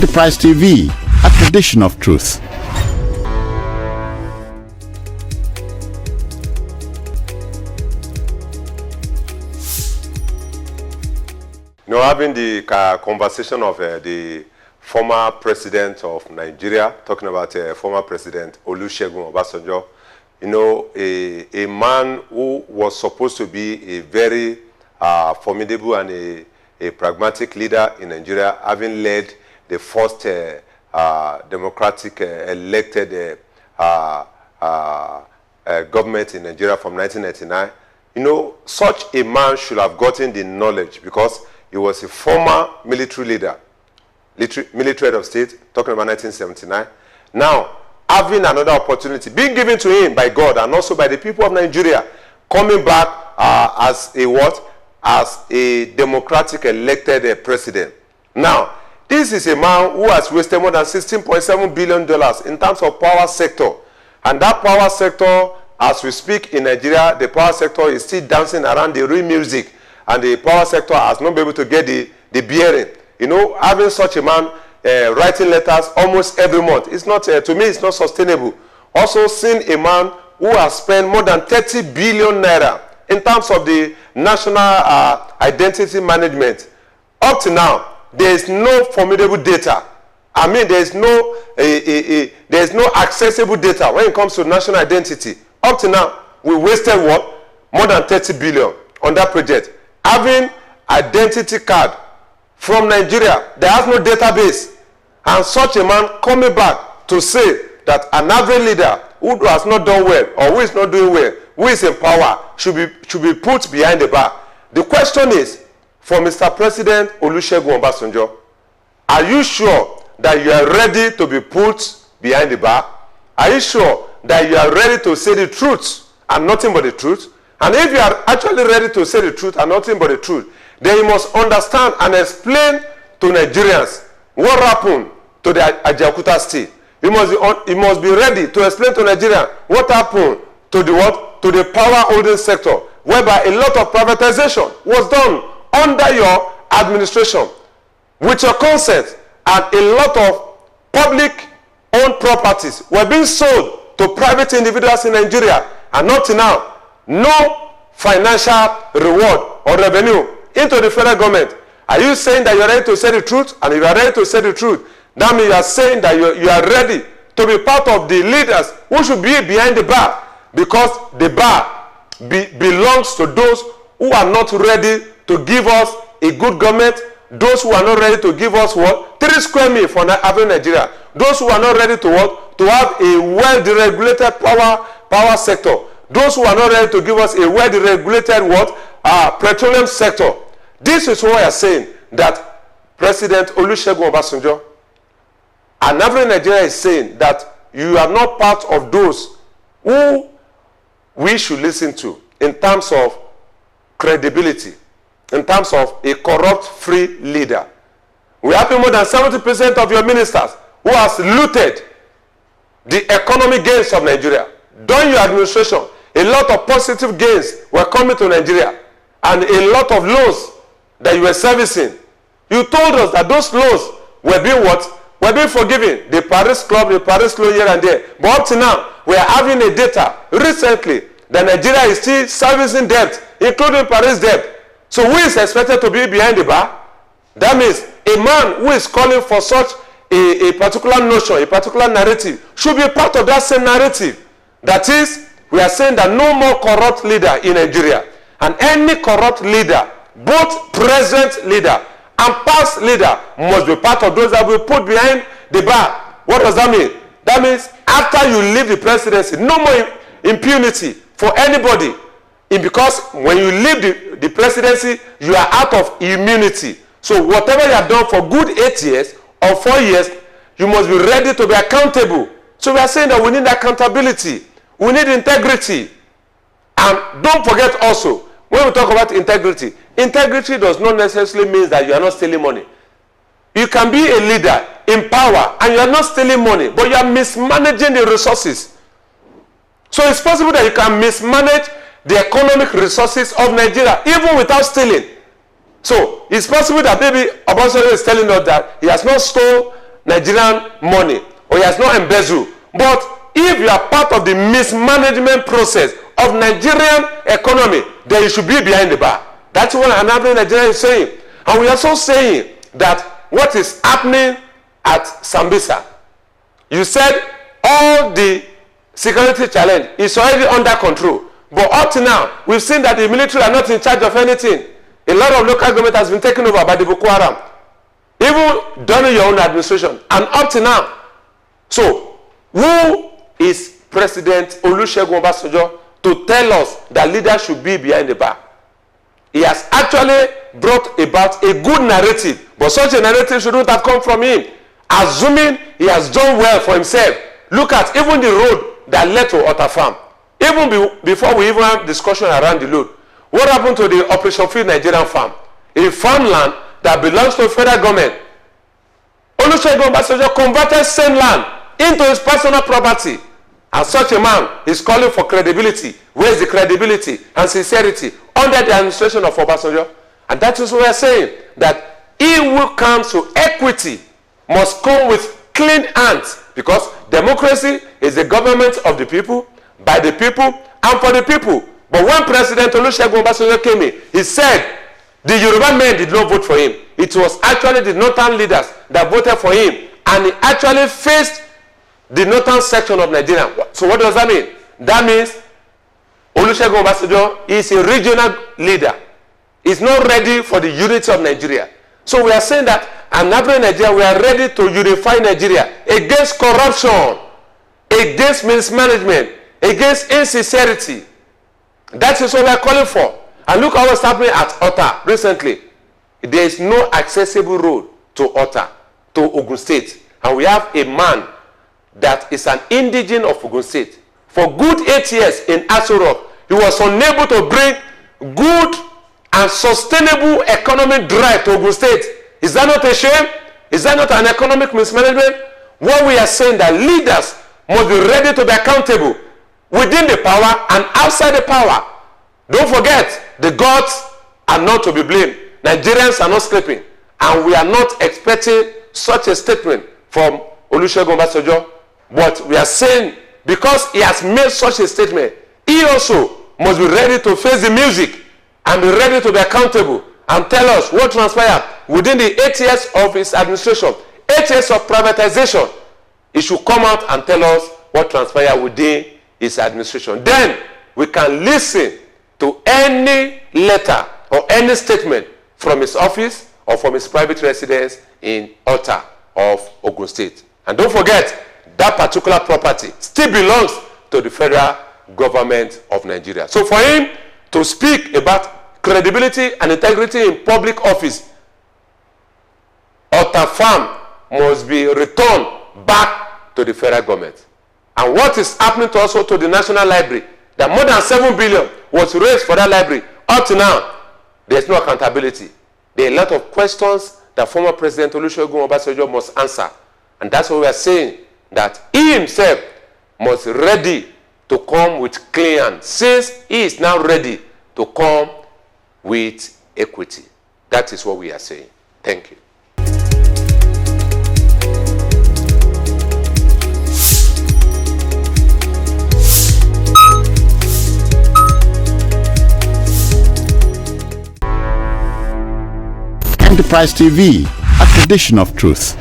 Enterprise TV, a tradition of truth. Having the conversation of the former president of Nigeria, talking about former president Olusegun Obasanjo, a man who was supposed to be a very formidable and a pragmatic leader in Nigeria, having led the first democratic elected government in Nigeria from 1999. Such a man should have gotten the knowledge, because he was a former military leader, military head of state, talking about 1979. Now, having another opportunity being given to him by God and also by the people of Nigeria, coming back as a what? As a democratic elected president. Now, this is a man who has wasted more than $16.7 billion in terms of power sector. And that power sector, as we speak in Nigeria, the power sector is still dancing around the real music. And the power sector has not been able to get the bearing. Having such a man writing letters almost every month, it's not, to me, it's not sustainable. Also, seeing a man who has spent more than 30 billion naira in terms of the national identity management. Up to now, there is no formidable data. I mean, there is no accessible data when it comes to national identity. Up to now, we wasted what? More than 30 billion on that project. Having identity card from Nigeria, there has no database. And such a man coming back to say that an average leader who has not done well or who is not doing well, who is in power, should be put behind the bar. The question is, for Mr. President Olusegun Obasanjo, are you sure that you are ready to be put behind the bar? Are you sure that you are ready to say the truth and nothing but the truth? And if you are actually ready to say the truth and nothing but the truth, then you must understand and explain to Nigerians what happened to the Ajaokuta state. You must be ready to explain to Nigerians what happened to the what? To the power holding sector, whereby a lot of privatization was done under your administration with your consent, and a lot of public owned properties were being sold to private individuals in Nigeria, and up to now, no financial reward or revenue into the federal government. Are you saying that you are ready to say the truth? And if you are ready to say the truth, that means you are saying that you are ready to be part of the leaders who should be behind the bar, because the bar belongs to those who are not ready to give us a good government, those who are not ready to give us what? 3 square meals for average Nigeria, those who are not ready to what? To have a well-deregulated power sector, those who are not ready to give us a well-regulated what? Petroleum sector. This is why I am saying that President Olusegun Obasanjo and every Nigeria is saying that you are not part of those who we should listen to in terms of credibility, in terms of a corrupt-free leader. We have more than 70% of your ministers who has looted the economic gains of Nigeria. During your administration, a lot of positive gains were coming to Nigeria, and a lot of loans that you were servicing. You told us that those loans were being what? Were being forgiven. The Paris Club, the Paris loan here and there. But up to now, we are having a data recently that Nigeria is still servicing debt, including Paris debt. So who is expected to be behind the bar? That means a man who is calling for such a particular notion, a particular narrative, should be part of that same narrative. That is, we are saying that no more corrupt leader in Nigeria. And any corrupt leader, both present leader and past leader, must be part of those that will put behind the bar. What does that mean? That means after you leave the presidency, no more impunity for anybody. Because when you leave the presidency, you are out of immunity. So whatever you have done for good 8 years or 4 years, you must be ready to be accountable. So we are saying that we need accountability. We need integrity. And don't forget also, when we talk about integrity, integrity does not necessarily mean that you are not stealing money. You can be a leader in power and you are not stealing money, but you are mismanaging the resources. So it's possible that you can mismanage the economic resources of Nigeria even without stealing. So it's possible that maybe Obasanjo is telling us that he has not stolen Nigerian money or he has not embezzled. But if you are part of the mismanagement process of Nigerian economy, then you should be behind the bar. That's what an average Nigerian is saying. And we are also saying that what is happening at Sambisa, you said all the security challenge is already under control. But up to now, we've seen that the military are not in charge of anything. A lot of local government has been taken over by the Boko Haram. Even during your own administration. And up to now. So, who is President Olusegun Obasanjo to tell us that leaders should be behind the bar? He has actually brought about a good narrative. But such a narrative shouldn't have come from him. Assuming he has done well for himself. Look at even the road that led to Otta Farm. Even before we even have discussion around the road. What happened to the Operation Field Nigerian farm? A farmland that belongs to the federal government. Olusegun Obasanjo converted same land into his personal property. And such a man is calling for credibility. Where is the credibility and sincerity under the administration of Obasanjo? And that is what we are saying. That he who comes to equity must come with clean hands. Because democracy is the government of the people, by the people, and for the people. But when President Olusegun Obasanjo came in, he said the Yoruba men did not vote for him. It was actually the northern leaders that voted for him. And he actually faced the northern section of Nigeria. So what does that mean? That means Olusegun Obasanjo is a regional leader. He's not ready for the unity of Nigeria. So we are saying that an average Nigeria, we are ready to unify Nigeria against corruption, against mismanagement, against insincerity. That is what we are calling for. And look at what's happening at Otta recently. There is no accessible road to Otta, to Ogun State. And we have a man that is an indigene of Ogun State. For good 8 years in Aso Rock, he was unable to bring good and sustainable economic drive to Ogun State. Is that not a shame? Is that not an economic mismanagement? What we are saying that leaders must be ready to be accountable within the power and outside the power. Don't forget, the gods are not to be blamed. Nigerians are not sleeping. And we are not expecting such a statement from Olusegun Obasanjo. But we are saying, because he has made such a statement, he also must be ready to face the music and be ready to be accountable and tell us what transpired within the 8 years of his administration, 8 years of privatization. He should come out and tell us what transpired within his administration. Then we can listen to any letter or any statement from his office or from his private residence in Otta of Ogun State. And don't forget, that particular property still belongs to the federal government of Nigeria. So for him to speak about credibility and integrity in public office, Otta Farm must be returned back to the federal government. And what is happening to also to the National Library, that more than 7 billion was raised for that library, up to now, there's no accountability. There are a lot of questions that former President Olusegun Obasanjo must answer. And that's what we are saying, that he himself must be ready to come with clean hands, since he is now ready to come with equity. That is what we are saying. Thank you. Enterprise TV, a tradition of truth.